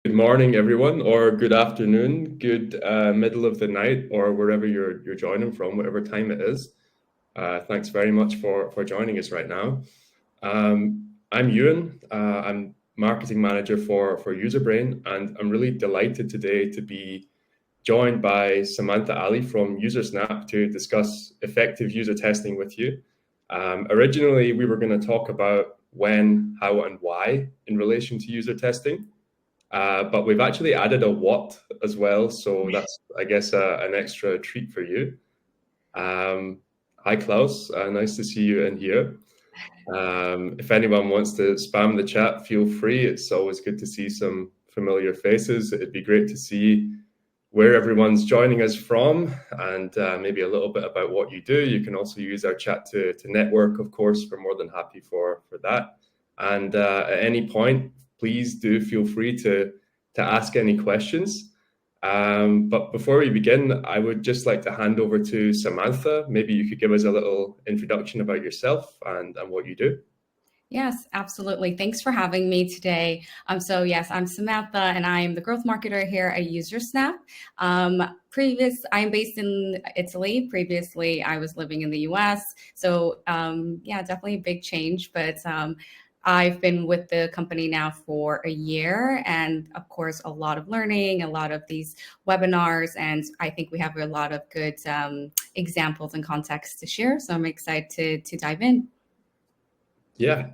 Good morning, everyone, or good afternoon, good middle of the night, or wherever you're joining from, whatever time it is. Thanks very much for joining us right now. I'm Euan. I'm marketing manager for Userbrain, and I'm really delighted today to be joined by Samantha Ali from Usersnap to discuss effective user testing with you. Originally, we were going to talk about when, how, and why in relation to user testing. But we've actually added a what as well. So that's, I guess, an extra treat for you. Hi, Klaus. Nice to see you in here. If anyone wants to spam the chat, feel free. It's always good to see some familiar faces. It'd be great to see where everyone's joining us from and maybe a little bit about what you do. You can also use our chat to network, of course. We're more than happy for that. And at any point, please do feel free to ask any questions. But before we begin, I would just like to hand over to Samantha. Maybe you could give us a little introduction about yourself and what you do. Yes, absolutely. Thanks for having me today. Yes, I'm Samantha, and I am the growth marketer here at Usersnap. I'm based in Italy. Previously, I was living in the US. Yeah, definitely a big change. But I've been with the company now for a year, and of course, a lot of learning, a lot of these webinars, and I think we have a lot of good examples and context to share. So I'm excited to dive in. Yeah.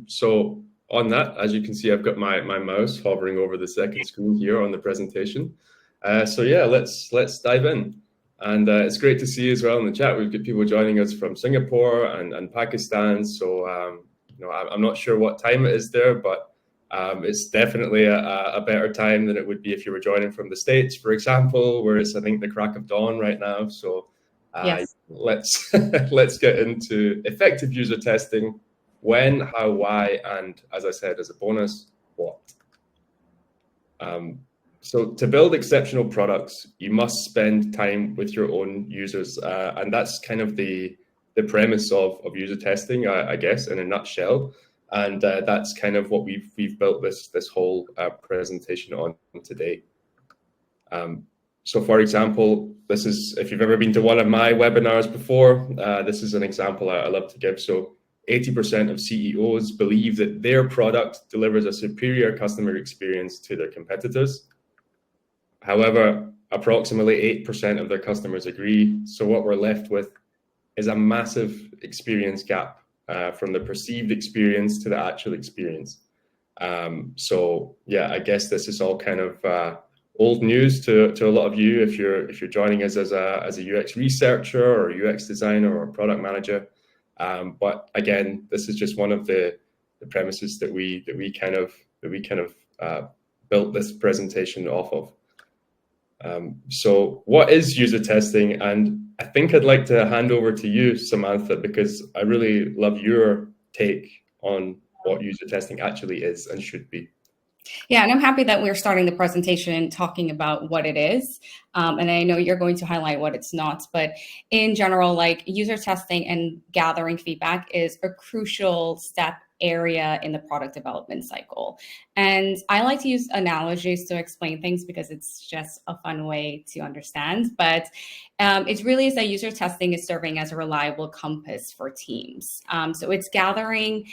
So on that, as you can see, I've got my mouse hovering over the second screen here on the presentation. So yeah, let's dive in. And it's great to see as well in the chat. We've got people joining us from Singapore and Pakistan. So I'm not sure what time it is there, but it's definitely a better time than it would be if you were joining from the States, for example, where it's, I think, the crack of dawn right now. So Yes. let's get into effective user testing. When, how, why, and as I said, as a bonus, what? So to build exceptional products, you must spend time with your own users. And that's kind of the premise of user testing, I guess, in a nutshell. And that's kind of what we've built this whole presentation on today. So for example, this is, if you've ever been to one of my webinars before, this is an example I love to give. So 80% of CEOs believe that their product delivers a superior customer experience to their competitors. However, approximately 8% of their customers agree. So what we're left with is a massive experience gap from the perceived experience to the actual experience. So yeah, I guess this is all kind of old news to a lot of you if you're joining us as a UX researcher or a UX designer or a product manager. But again, this is just one of the premises that we kind of built this presentation off of. So what is user testing? And I think I'd like to hand over to you, Samantha, because I really love your take on what user testing actually is and should be. Yeah, and I'm happy that we're starting the presentation talking about what it is. And I know you're going to highlight what it's not, but in general, like user testing and gathering feedback is a crucial step area in the product development cycle. And I like to use analogies to explain things because it's just a fun way to understand. But it really is that user testing is serving as a reliable compass for teams. So it's gathering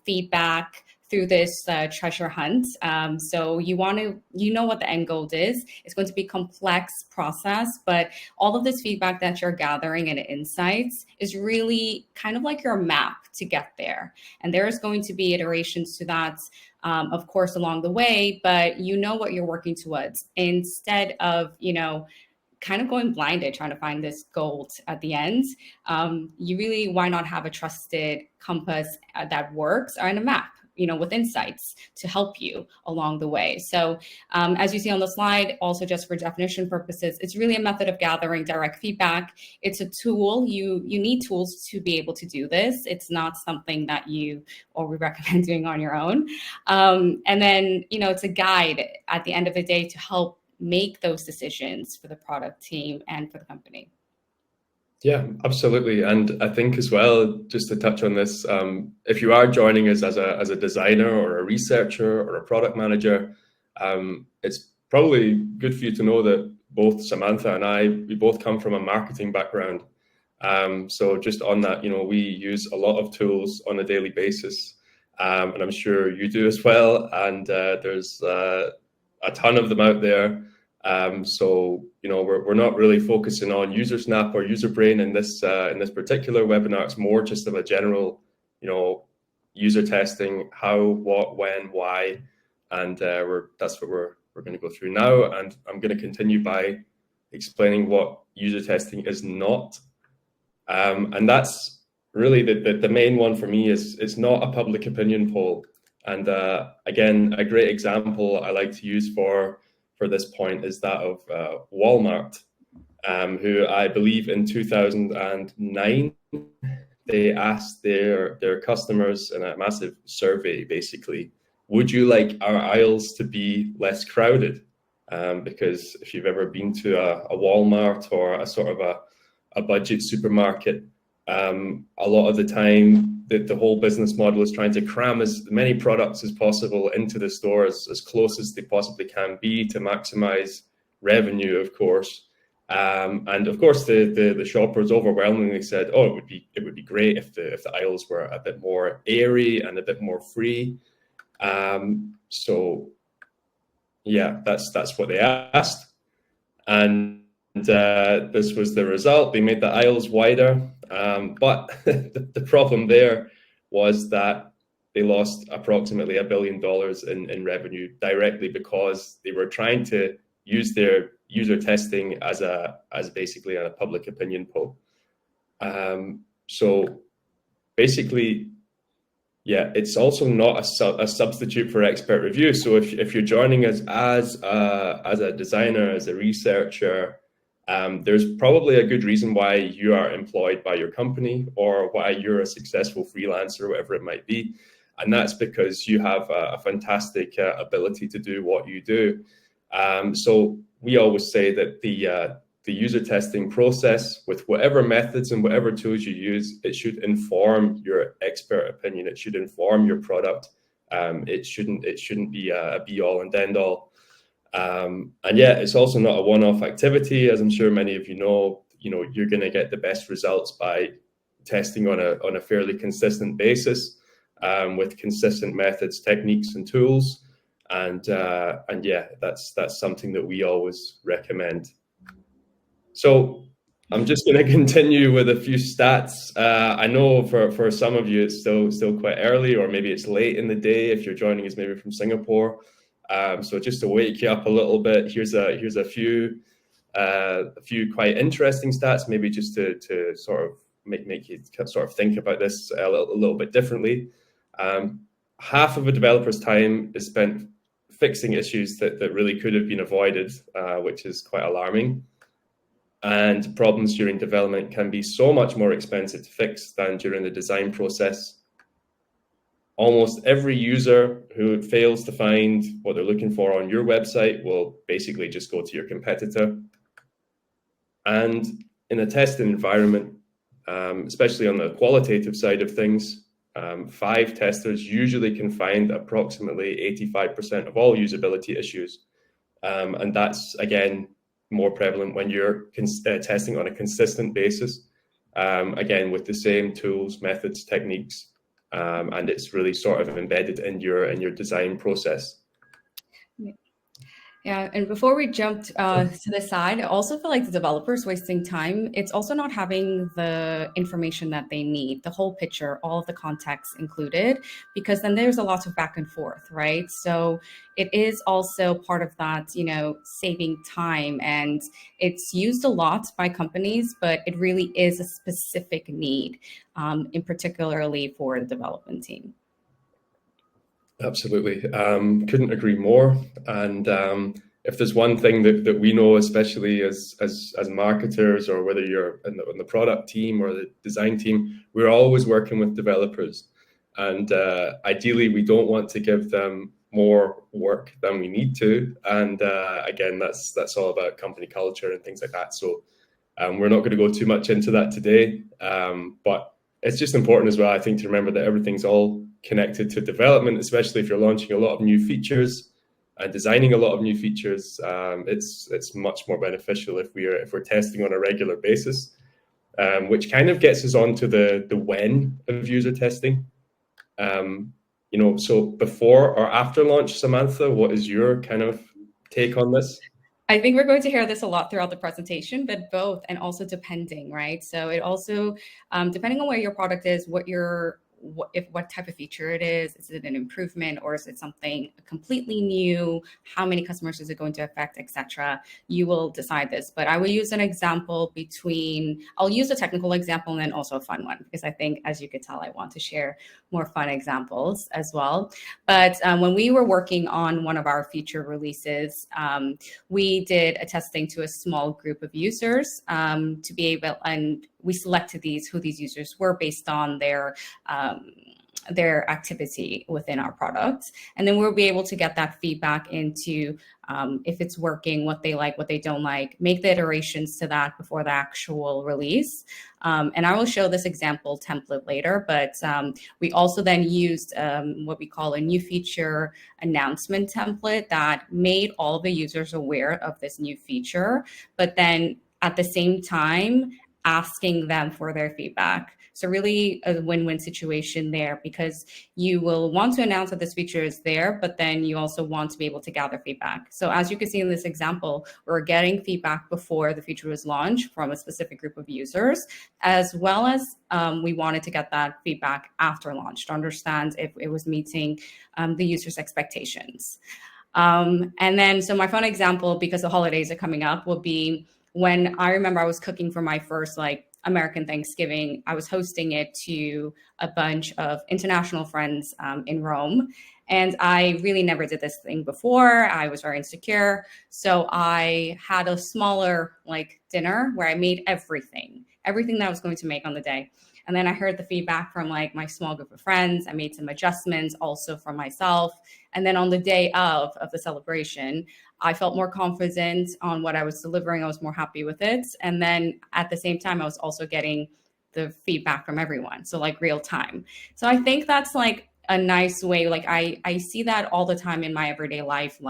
feedback through this treasure hunt. So you know what the end goal is. It's going to be a complex process, but all of this feedback that you're gathering and insights is really kind of like your map to get there. And there's going to be iterations to that, of course, along the way, but you know what you're working towards instead of, kind of going blinded, trying to find this gold at the end. Why not have a trusted compass that works or in a map? With insights to help you along the way. So as you see on the slide, also just for definition purposes, it's really a method of gathering direct feedback. It's a tool. You need tools to be able to do this. It's not something that we recommend doing on your own. And then, it's a guide at the end of the day to help make those decisions for the product team and for the company. Yeah, absolutely. And I think as well, just to touch on this, if you are joining us as a designer or a researcher or a product manager, It's probably good for you to know that both Samantha and I, we both come from a marketing background. So just on that, we use a lot of tools on a daily basis, and I'm sure you do as well. And there's a ton of them out there. So we're not really focusing on Usersnap or Userbrain in this particular webinar. It's more just of a general, user testing, how, what, when, why, and that's what we're going to go through now. And I'm going to continue by explaining what user testing is not. And that's really the main one for me. Is it's not a public opinion poll. And again, a great example I like to use for this point is that of Walmart, who I believe in 2009, they asked their customers in a massive survey, basically, would you like our aisles to be less crowded? Because if you've ever been to a Walmart or a sort of a budget supermarket, a lot of the time the whole business model is trying to cram as many products as possible into the stores as close as they possibly can be to maximize revenue, of course. And of course, the shoppers overwhelmingly said, "Oh, it would be great if the aisles were a bit more airy and a bit more free." So yeah, that's what they asked, and this was the result. They made the aisles wider, but the problem there was that they lost approximately $1 billion in revenue directly because they were trying to use their user testing as basically a public opinion poll. So basically, yeah, it's also not a substitute for expert review. So if you're joining us as a designer, as a researcher, there's probably a good reason why you are employed by your company or why you're a successful freelancer, whatever it might be. And that's because you have a fantastic ability to do what you do. So we always say that the user testing process, with whatever methods and whatever tools you use, it should inform your expert opinion. It should inform your product. It shouldn't be a be all and end all. And yeah, it's also not a one-off activity, as I'm sure many of you know. You're going to get the best results by testing on a fairly consistent basis, with consistent methods, techniques, and tools. And yeah, that's something that we always recommend. So I'm just going to continue with a few stats. I know for some of you it's still quite early, or maybe it's late in the day if you're joining us maybe from Singapore. So just to wake you up a little bit, here's a few quite interesting stats, maybe just to sort of make you sort of think about this a little bit differently. Half of a developer's time is spent fixing issues that really could have been avoided, which is quite alarming. And problems during development can be so much more expensive to fix than during the design process. Almost every user who fails to find what they're looking for on your website will basically just go to your competitor. And in a testing environment, especially on the qualitative side of things, 5 testers usually can find approximately 85% of all usability issues. And that's, again, more prevalent when you're testing on a consistent basis, again, with the same tools, methods, techniques, and it's really sort of embedded in your design process. Yeah, and before we jump to the side, I also feel like the developers wasting time. It's also not having the information that they need, the whole picture, all of the context included, because then there's a lot of back and forth, right? So it is also part of that, saving time, and it's used a lot by companies, but it really is a specific need, in particularly for the development team. Absolutely. Couldn't agree more. And if there's one thing that we know, especially as marketers, or whether you're on the product team or the design team, we're always working with developers. And ideally, we don't want to give them more work than we need to. And again, that's all about company culture and things like that. So we're not going to go too much into that today. But it's just important as well, I think, to remember that everything's all connected to development, especially if you're launching a lot of new features. and designing a lot of new features, it's much more beneficial if we're testing on a regular basis, which kind of gets us on to the when of user testing. So before or after launch, Samantha, what is your kind of take on this? I think we're going to hear this a lot throughout the presentation, but both, and also depending, right? So it also, depending on where your product is, what type of feature it is it an improvement or is it something completely new? How many customers is it going to affect, etc.? You will decide this, but I will use an example I'll use a technical example and then also a fun one, because I think, as you could tell, I want to share more fun examples as well. But when we were working on one of our feature releases, we did a testing to a small group of users to be able, and we selected who these users were based on their activity within our product. And then we'll be able to get that feedback into if it's working, what they like, what they don't like, make the iterations to that before the actual release. And I will show this example template later, but we also then used what we call a new feature announcement template that made all the users aware of this new feature, but then at the same time, asking them for their feedback. So really a win-win situation there, because you will want to announce that this feature is there, but then you also want to be able to gather feedback. So as you can see in this example, we're getting feedback before the feature was launched from a specific group of users, as well as we wanted to get that feedback after launch to understand if it was meeting the user's expectations. And then, so my fun example, because the holidays are coming up, will be when I remember I was cooking for my first American Thanksgiving. I was hosting it to a bunch of international friends in Rome. And I really never did this thing before. I was very insecure. So I had a smaller dinner where I made everything that I was going to make on the day. And then I heard the feedback from my small group of friends. I made some adjustments also for myself. And then on the day of the celebration, I felt more confident on what I was delivering. I was more happy with it. And then at the same time, I was also getting the feedback from everyone. So real time. So I think that's a nice way. I see that all the time in my everyday life,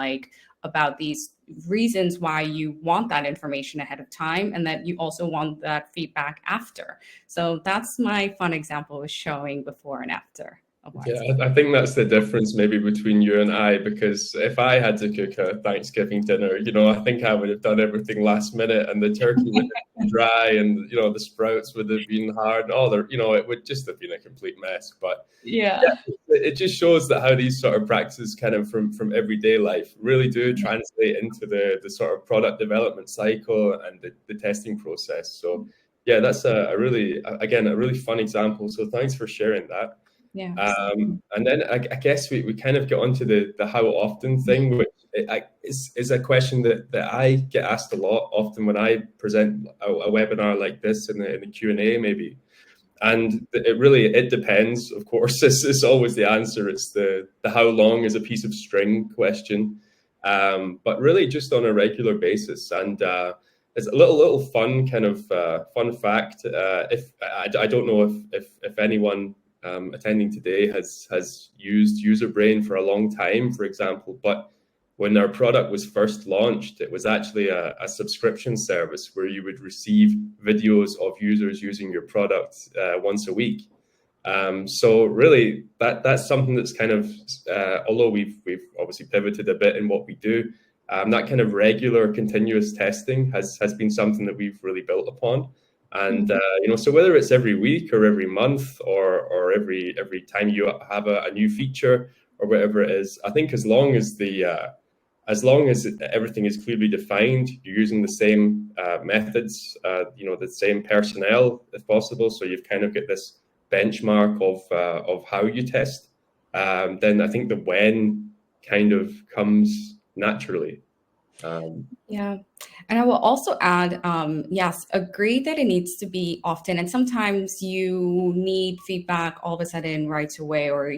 about these reasons why you want that information ahead of time and that you also want that feedback after. So that's my fun example of showing before and after. Yeah, I think that's the difference maybe between you and I, because if I had to cook a Thanksgiving dinner, I think I would have done everything last minute, and the turkey would have been dry, and the sprouts would have been hard, it would just have been a complete mess. But yeah, it just shows that how these sort of practices kind of from everyday life really do translate into the sort of product development cycle and the testing process. So yeah, that's a really fun example. So thanks for sharing that. Yeah. And then I guess we kind of get onto the how often thing, which is a question that I get asked a lot often when I present a webinar like this in the Q&A maybe. And it depends, of course. It's always the answer. It's the how long is a piece of string question, but really just on a regular basis. And it's a little fun kind of fun fact. If I don't know if anyone attending today has used Userbrain for a long time, for example, but when our product was first launched, it was actually a subscription service where you would receive videos of users using your product once a week. So really, that's something that's kind of, although we've obviously pivoted a bit in what we do, that kind of regular continuous testing has been something that we've really built upon. And so whether it's every week or every month or every time you have a new feature or whatever it is, I think as long as everything is clearly defined, you're using the same methods, the same personnel if possible, so you've kind of got this benchmark of how you test, then I think the when kind of comes naturally. Yeah, And I will also add, yes, agree that it needs to be often. And sometimes you need feedback all of a sudden right away, or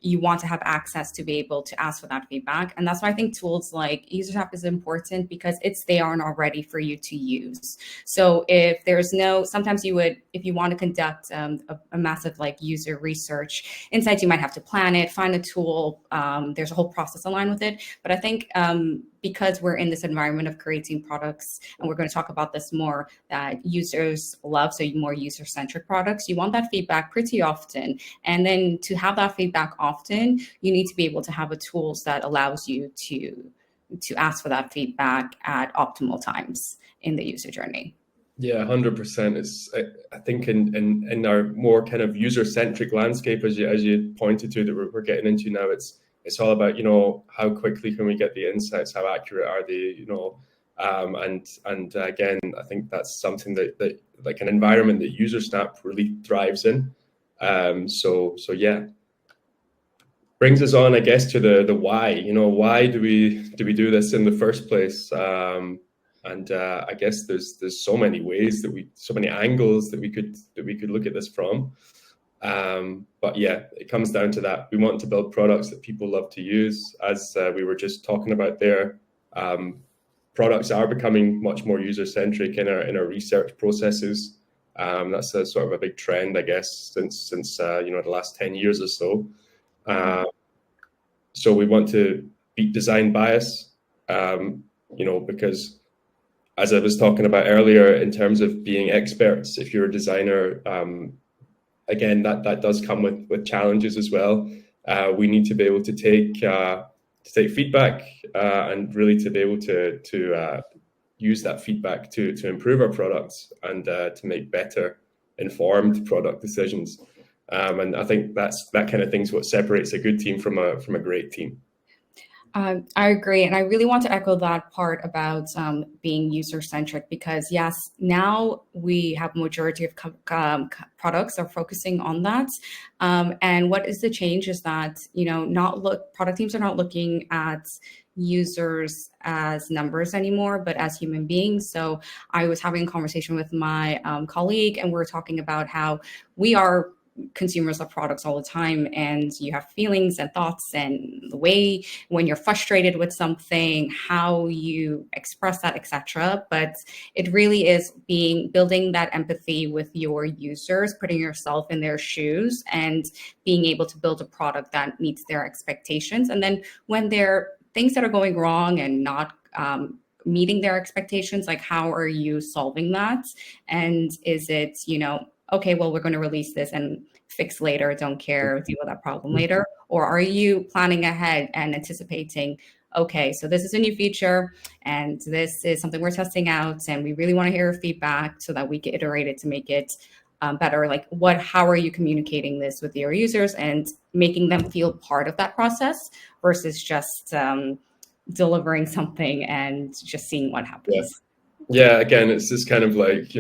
you want to have access to be able to ask for that feedback. And that's why I think tools like Usersnap is important, because it's there and already for you to use. So if there's no, sometimes you would, if you want to conduct a massive like user research insights, you might have to plan it, find a tool. There's a whole process aligned with it. But I think because we're in this environment of creating products, and we're going to talk about this more, that users love, so more user-centric products, you want that feedback pretty often. And then to have that feedback often, you need to be able to have a tools that allows you to ask for that feedback at optimal times in the user journey. Yeah, 100%. I think in our more kind of user-centric landscape, as you pointed to, that we're getting into now, it's all about, how quickly can we get the insights, how accurate are they, and again, I think that's something that like an environment that Usersnap really thrives in. So yeah, brings us on, I guess, to the why. Why do we do this in the first place? And I guess there's so many ways so many angles that we could look at this from. But yeah, it comes down to that. We want to build products that people love to use. As we were just talking about there, products are becoming much more user-centric in our research processes. That's a sort of a big trend, I guess, since the last 10 years or so. So we want to beat design bias, because as I was talking about earlier, in terms of being experts, if you're a designer, again, that does come with challenges as well. We need to be able to take feedback and really to be able to use that feedback to improve our products and to make better informed product decisions. And I think that kind of thing's what separates a good team from a great team. I agree. And I really want to echo that part about being user-centric, because yes, now we have majority of products are focusing on that. And what is the change is that, product teams are not looking at users as numbers anymore, but as human beings. So I was having a conversation with my colleague, and we were talking about how we are consumers of products all the time, and you have feelings and thoughts, and the way when you're frustrated with something, how you express that, etc. But it really is building that empathy with your users, putting yourself in their shoes, and being able to build a product that meets their expectations. And then when there are things that are going wrong and not meeting their expectations, like how are you solving that? And is it, okay, well, we're going to release this and fix later, don't care, deal with that problem later? Or are you planning ahead and anticipating, okay, so this is a new feature and this is something we're testing out, and we really want to hear feedback so that we can iterate it to make it better? Like how are you communicating this with your users and making them feel part of that process versus just delivering something and just seeing what happens? Yeah, again, it's just kind of like,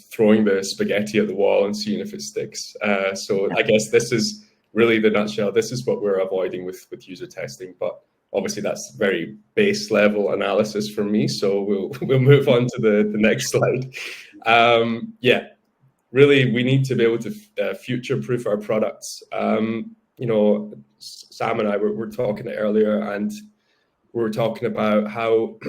throwing the spaghetti at the wall and seeing if it sticks. So I guess this is really the nutshell. This is what we're avoiding with user testing. But obviously that's very base level analysis for me. So we'll move on to the next slide. Really, we need to be able to future-proof our products. Sam and I were talking earlier, and we were talking about how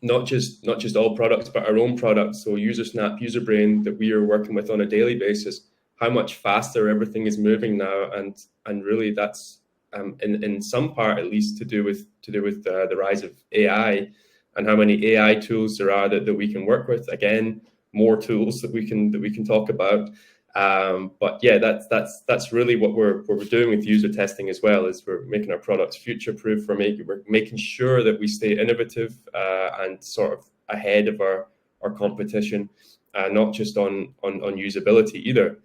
not just all products, but our own products. So Usersnap, Userbrain, that we are working with on a daily basis, how much faster everything is moving now, and really that's in some part at least to do with the rise of AI and how many AI tools there are that we can work with. Again, more tools that we can talk about. But yeah, that's really what we're doing with user testing as well. Is we're making our products future proof. We're making sure that we stay innovative and sort of ahead of our competition, not just on usability either.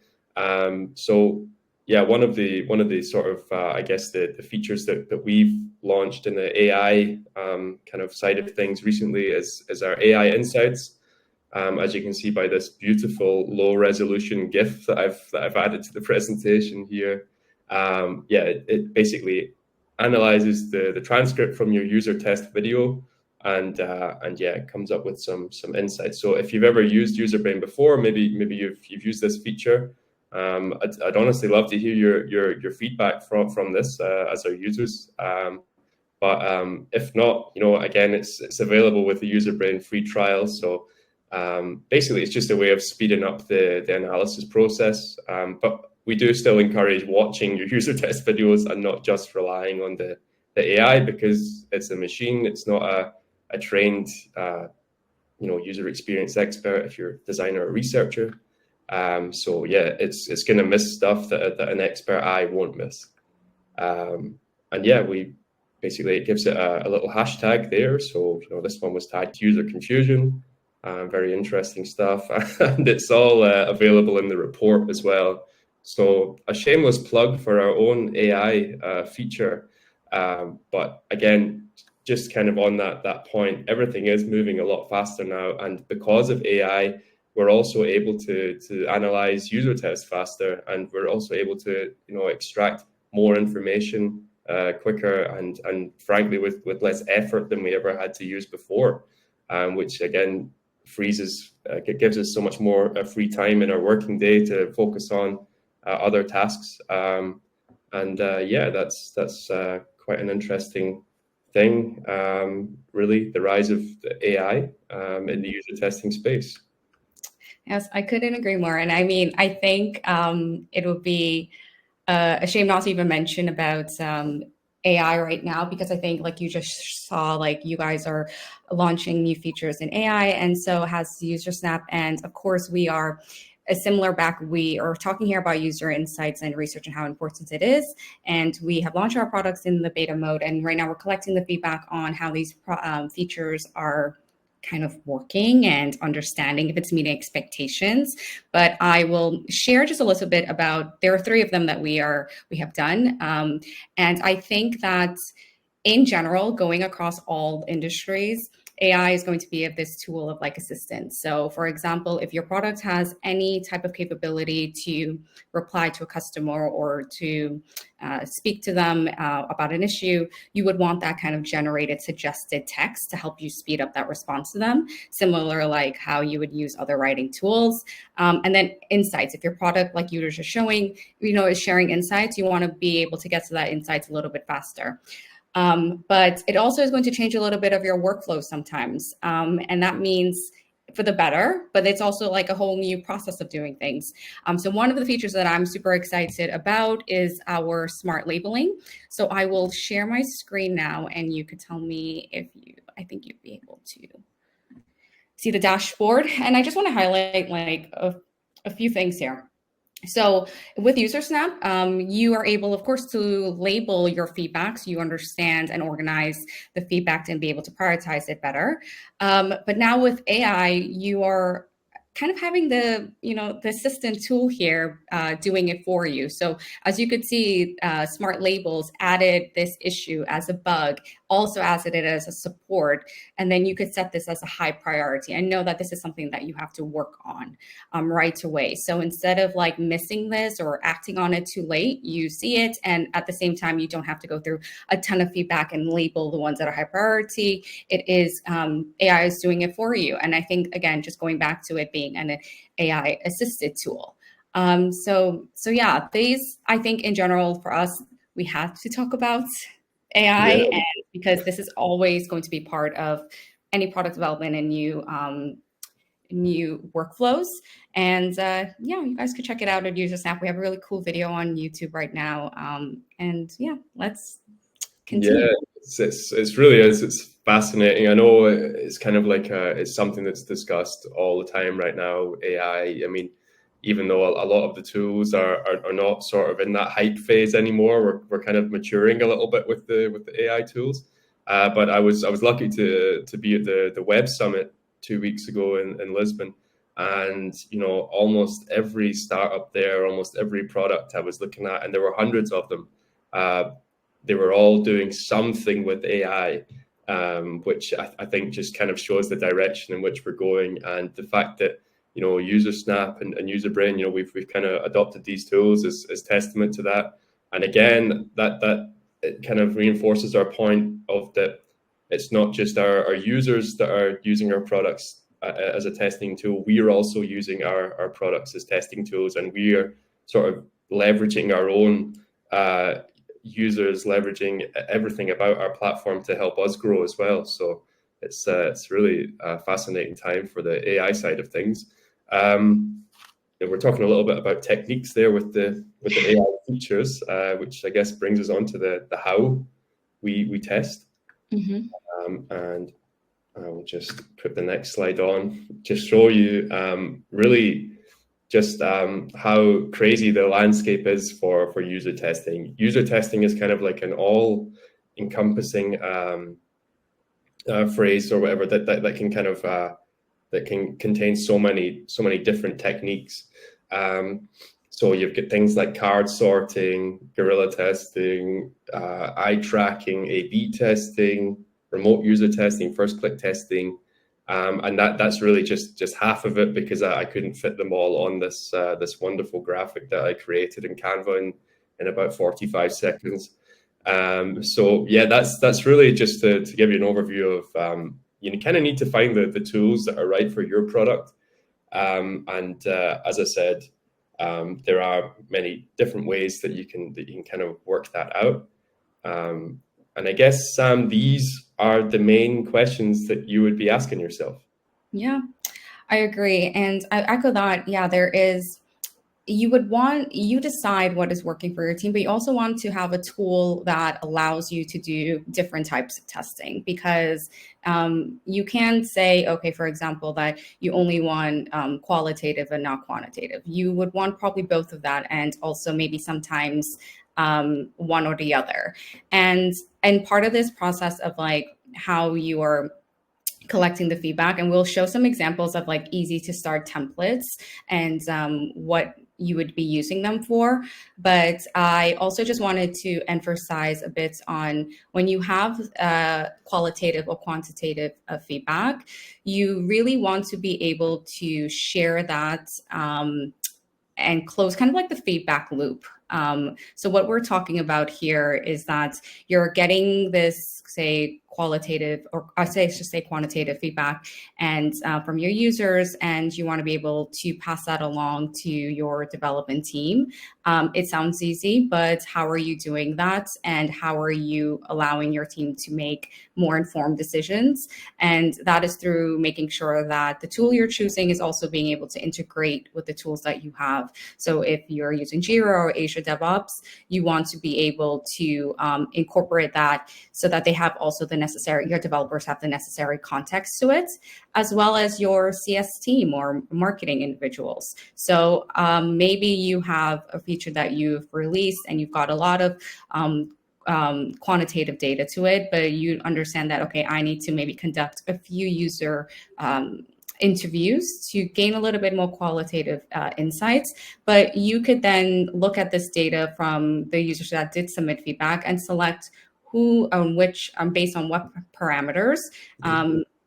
So yeah, one of the sort of I guess the features that we've launched in the AI kind of side of things recently is our AI insights. As you can see by this beautiful low resolution GIF that I've added to the presentation here. It basically analyzes the transcript from your user test video and yeah, it comes up with some insights. So if you've ever used Userbrain before, maybe you've used this feature. I'd honestly love to hear your feedback from this as our users. But if not, again, it's available with the Userbrain free trial. So basically, it's just a way of speeding up the analysis process. But we do still encourage watching your user test videos and not just relying on the AI, because it's a machine. It's not a trained user experience expert if you're a designer or researcher. So yeah, it's going to miss stuff that an expert eye won't miss. And yeah, it gives it a little hashtag there. So this one was tagged user confusion. Very interesting stuff, and it's all available in the report as well. So a shameless plug for our own AI feature. But again, just kind of on that point, everything is moving a lot faster now, and because of AI, we're also able to analyze user tests faster, and we're also able to extract more information quicker and frankly with less effort than we ever had to use before, which again gives us so much more free time in our working day to focus on other tasks. Yeah, that's quite an interesting thing, really, the rise of the AI in the user testing space. Yes, I couldn't agree more. And I mean, I think it would be a shame not to even mention about AI right now, because I think, like you just saw, like you guys are launching new features in AI, and so has Usersnap. And of course, we are a similar back. We are talking here about user insights and research and how important it is. And we have launched our products in the beta mode, and right now we're collecting the feedback on how these features are kind of working and understanding if it's meeting expectations. But I will share just a little bit about, there are 3 of them that we have done. And I think that in general, going across all industries, AI is going to be this tool of like assistance. So for example, if your product has any type of capability to reply to a customer or to speak to them about an issue, you would want that kind of generated suggested text to help you speed up that response to them, similar like how you would use other writing tools. And then insights, if your product, like you were just showing, is sharing insights, you want to be able to get to that insights a little bit faster. But it also is going to change a little bit of your workflow sometimes. And that means for the better, but it's also like a whole new process of doing things. So one of the features that I'm super excited about is our smart labeling. So I will share my screen now, and you could tell me if I think you'd be able to see the dashboard. And I just want to highlight like a few things here. So with Usersnap, you are able, of course, to label your feedback so you understand and organize the feedback and be able to prioritize it better. But now with AI, you are kind of having the assistant tool here doing it for you. So as you could see, Smart Labels added this issue as a bug, also added it as a support, and then you could set this as a high priority. I know that this is something that you have to work on right away. So instead of like missing this or acting on it too late, you see it, and at the same time, you don't have to go through a ton of feedback and label the ones that are high priority. It is AI is doing it for you. And I think, again, just going back to it being an AI assisted tool. So yeah, these, I think in general for us, we have to talk about AI, and because this is always going to be part of any product development and new workflows. And yeah, you guys could check it out at Usersnap. We have a really cool video on YouTube right now. And yeah, let's continue. Yeah, it's really is. It's fascinating. I know it's kind of like it's something that's discussed all the time right now, AI. I mean, even though a lot of the tools are not sort of in that hype phase anymore, we're kind of maturing a little bit with the AI tools. But I was lucky to be at the Web Summit 2 weeks ago in Lisbon, and almost every startup there, almost every product I was looking at, and there were hundreds of them. They were all doing something with AI, which I think just kind of shows the direction in which we're going, and the fact that Usersnap and Userbrain, we've kind of adopted these tools as testament to that. And again, that it kind of reinforces our point of that it's not just our users that are using our products as a testing tool. We are also using our products as testing tools, and we are sort of leveraging our own users, leveraging everything about our platform to help us grow as well. So it's really a fascinating time for the AI side of things. We're talking a little bit about techniques there with the AI features, which I guess brings us on to the how we test. And I'll just put the next slide on, just show you really just how crazy the landscape is for user testing. User testing is kind of like an all-encompassing phrase or whatever that can kind of that can contain so many different techniques. So you've got things like card sorting, guerrilla testing, eye tracking, A/B testing, remote user testing, first click testing, and that's really just half of it, because I couldn't fit them all on this wonderful graphic that I created in Canva in about 45 seconds. So yeah, that's really just to give you an overview of you kind of need to find the tools that are right for your product, and as I said, there are many different ways that you can kind of work that out. And I guess, Sam, these are the main questions that you would be asking yourself. Yeah, I agree. And I echo that. Yeah, you decide what is working for your team, but you also want to have a tool that allows you to do different types of testing, because you can say, okay, for example, that you only want qualitative and not quantitative. You would want probably both of that, and also maybe sometimes one or the other. And part of this process of like how you are collecting the feedback, and we'll show some examples of like easy to start templates and what you would be using them for. But I also just wanted to emphasize a bit on when you have qualitative or quantitative feedback, you really want to be able to share that and close kind of like the feedback loop. So what we're talking about here is that you're getting this, say, qualitative, or I should say quantitative feedback, and from your users, and you want to be able to pass that along to your development team. It sounds easy, but how are you doing that? And how are you allowing your team to make more informed decisions? And that is through making sure that the tool you're choosing is also being able to integrate with the tools that you have. So if you're using Jira or Azure DevOps, you want to be able to incorporate that so that they have also your developers have the necessary context to it, as well as your CS team or marketing individuals. So maybe you have a feature that you've released and you've got a lot of quantitative data to it, but you understand that, okay, I need to maybe conduct a few user interviews to gain a little bit more qualitative insights. But you could then look at this data from the users that did submit feedback and select who on which based on what parameters,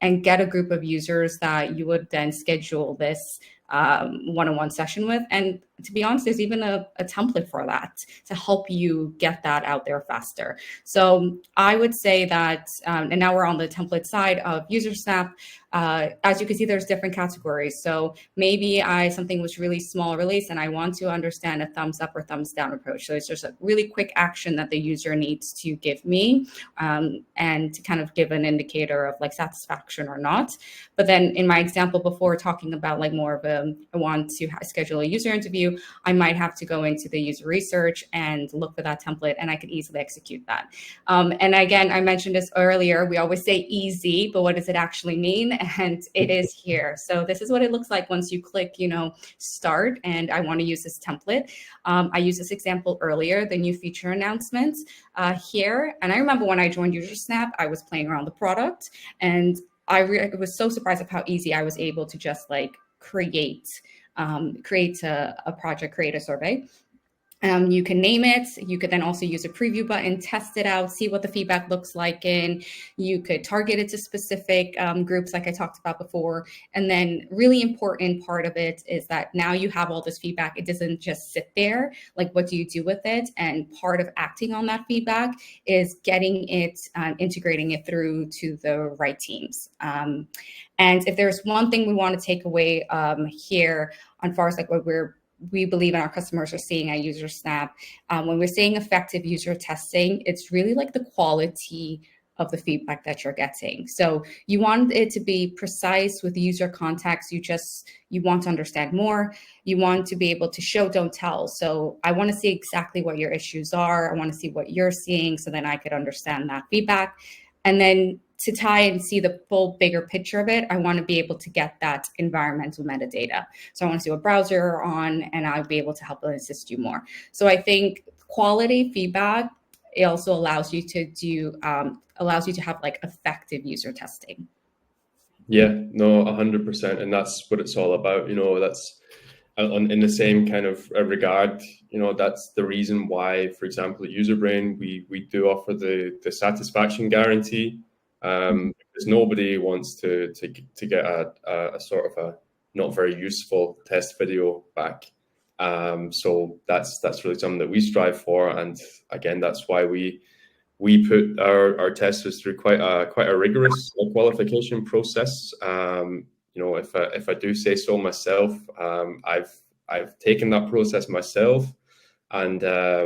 and get a group of users that you would then schedule this one-on-one session with. And to be honest, there's even a template for that to help you get that out there faster. So I would say that, and now we're on the template side of Usersnap. As you can see, there's different categories. So maybe something was really small release and I want to understand a thumbs up or thumbs down approach. So it's just a really quick action that the user needs to give me, and to kind of give an indicator of like satisfaction or not. But then in my example before, talking about like more of I want to schedule a user interview, I might have to go into the user research and look for that template, and I can easily execute that. And again, I mentioned this earlier, we always say easy, but what does it actually mean? And it is here. So this is what it looks like once you click, start, and I want to use this template. I used this example earlier, the new feature announcements here. And I remember when I joined Usersnap, I was playing around the product, and I was so surprised at how easy I was able to just like create a project, create a survey. You can name it. You could then also use a preview button, test it out, see what the feedback looks like. And you could target it to specific groups like I talked about before. And then really important part of it is that now you have all this feedback. It doesn't just sit there. Like, what do you do with it? And part of acting on that feedback is getting it, integrating it through to the right teams. And if there's one thing we want to take away here on far as like what we believe in our customers are seeing at Usersnap. When we're seeing effective user testing, it's really like the quality of the feedback that you're getting. So you want it to be precise with user context. You want to understand more. You want to be able to show, don't tell. So I want to see exactly what your issues are. I want to see what you're seeing so then I could understand that feedback. And then to tie and see the full bigger picture of it, I want to be able to get that environmental metadata. So I want to see what browser you're on, and I'll be able to help assist you more. So I think quality feedback, it also allows you to have like effective user testing. Yeah, no, 100%, and that's what it's all about. That's in the same kind of regard. That's the reason why, for example, at Userbrain, we do offer the satisfaction guarantee, because nobody wants to get a sort of a not very useful test video back. So that's really something that we strive for, and again, that's why we put our testers through quite a rigorous qualification process. If I do say so myself, I've taken that process myself, and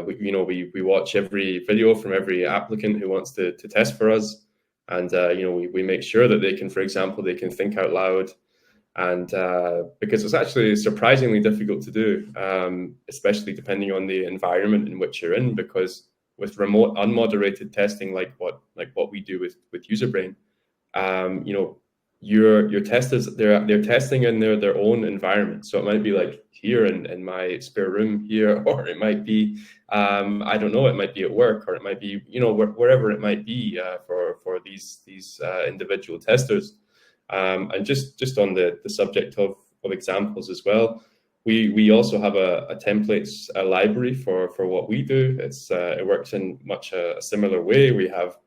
we watch every video from every applicant who wants to test for us, and we make sure that they can, for example, they can think out loud, and because it's actually surprisingly difficult to do, especially depending on the environment in which you're in, because with remote unmoderated testing like what we do with Userbrain, your testers, they're testing in their own environment. So it might be like here in my spare room here, or it might be I don't know, it might be at work, or it might be wherever it might be for these individual testers. And just on the subject of examples as well, we also have a templates library for what we do. It works in much a similar way. We have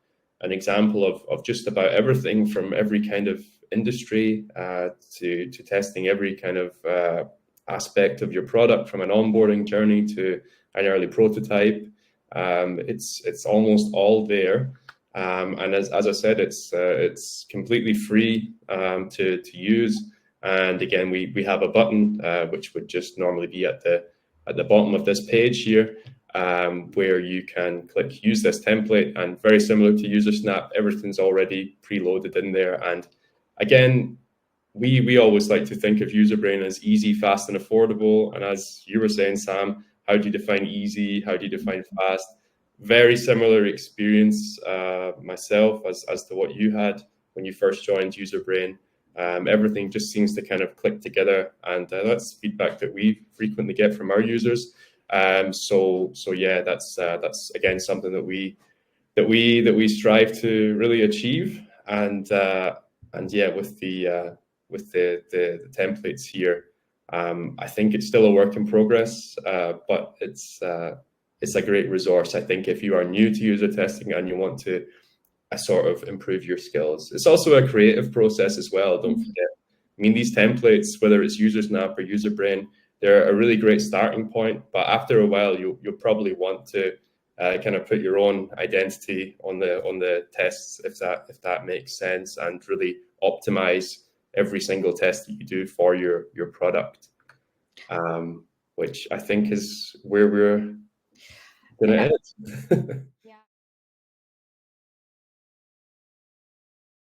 an example of just about everything from every kind of industry to testing every kind of aspect of your product, from an onboarding journey to an early prototype. It's almost all there. And as I said, it's completely free to use. And again, we have a button which would just normally be at the bottom of this page here, where you can click use this template, and very similar to Usersnap, everything's already preloaded in there. And again, we always like to think of Userbrain as easy, fast, and affordable. And as you were saying, Sam, how do you define easy? How do you define fast? Very similar experience myself as to what you had when you first joined Userbrain. Everything just seems to kind of click together, and that's feedback that we frequently get from our users. So yeah, that's again something that we strive to really achieve. And yeah, with the templates here, I think it's still a work in progress, but it's a great resource. I think if you are new to user testing and you want to sort of improve your skills. It's also a creative process as well, don't forget. I mean, these templates, whether it's Usersnap or Userbrain, they're a really great starting point, but after a while, you'll probably want to kind of put your own identity on the tests, if that makes sense, and really optimize every single test that you do for your product, which I think is where we're going to end.